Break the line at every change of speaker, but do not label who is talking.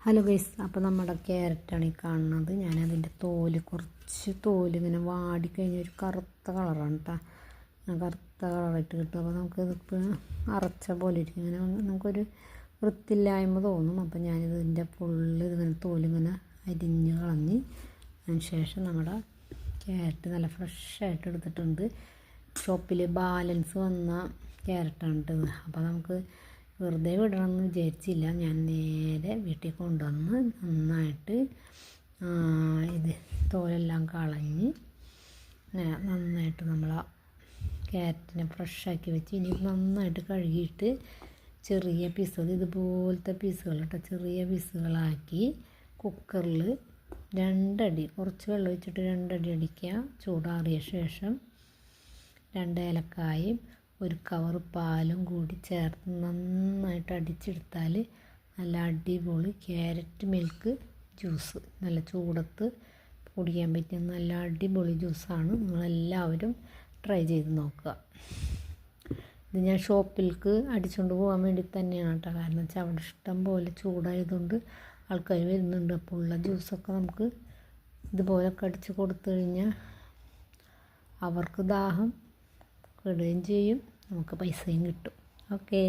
Hello guys, അപ്പോൾ നമ്മുടെ ക്യാരറ്റാണ് ഈ കാണുന്നത്. ഞാനതിൻ്റെ കുറച്ച് തോലിങ്ങനെ വാടിക്കഴിഞ്ഞ ഒരു കറുത്ത കളറാണ് കേട്ടോ. കറുത്ത കളറായിട്ട് കിട്ടും. അപ്പോൾ നമുക്കിതിപ്പോൾ അറച്ച പോലെ ഇരിക്കും. ഇങ്ങനെ നമുക്കൊരു വൃത്തിയില്ലായ്മ തോന്നും. അപ്പോൾ ഞാനിതിൻ്റെ ഇതിങ്ങനെ തോലിങ്ങനെ അരിഞ്ഞ് കളഞ്ഞ് അതിന് ശേഷം നമ്മുടെ ക്യാരറ്റ് നല്ല ഫ്രഷായിട്ട് എടുത്തിട്ടുണ്ട്. ഷോപ്പിൽ ബാലൻസ് വന്ന ക്യാരറ്റാണ് കേട്ടത്. അപ്പോൾ നമുക്ക് വെറുതെ വിടണമെന്ന് വിചാരിച്ചില്ല. ഞാൻ നേരെ വീട്ടിൽ കൊണ്ടുവന്ന് നന്നായിട്ട് ഇത് തോലെല്ലാം കളഞ്ഞ് നന്നായിട്ട് നമ്മൾ ആ ക്യാരറ്റിനെ ഫ്രഷാക്കി വെച്ച് ഇനി നന്നായിട്ട് കഴുകിയിട്ട് ചെറിയ പീസുകൾ ഇതുപോലത്തെ പീസുകൾ കേട്ടോ, ചെറിയ പീസുകളാക്കി കുക്കറിൽ 2 അടി കുറച്ച് വെള്ളം ഒഴിച്ചിട്ട് 2 അടി അടിക്കുക. ചൂടാറിയ ശേഷം 2 ഏലക്കായും 1 കവർ പാലും കൂടി ചേർത്ത് നന്നായിട്ട് അടിച്ചെടുത്താൽ നല്ല അടിപൊളി ക്യാരറ്റ് മിൽക്ക് ജ്യൂസ്, നല്ല ചൂടത്ത് കുടിക്കാൻ പറ്റിയ നല്ല അടിപൊളി ജ്യൂസാണ്. നിങ്ങളെല്ലാവരും ട്രൈ ചെയ്ത് നോക്കുക. ഇത് ഞാൻ ഷോപ്പിലേക്ക് അടിച്ചുകൊണ്ട് പോകാൻ വേണ്ടി തന്നെയാണ് കേട്ടോ. കാരണം വെച്ചാൽ അവിടെ ഇഷ്ടം പോലെ ചൂടായതുകൊണ്ട് ആൾക്കാർ വരുന്നുണ്ട്. അപ്പോൾ ഉള്ള ജ്യൂസൊക്കെ നമുക്ക് ഇതുപോലൊക്കെ അടിച്ച് കൊടുത്തു കഴിഞ്ഞാൽ അവർക്ക് ദാഹം കെടുകയും ചെയ്യും, നമുക്ക് പൈസയും കിട്ടും. ഓക്കേ.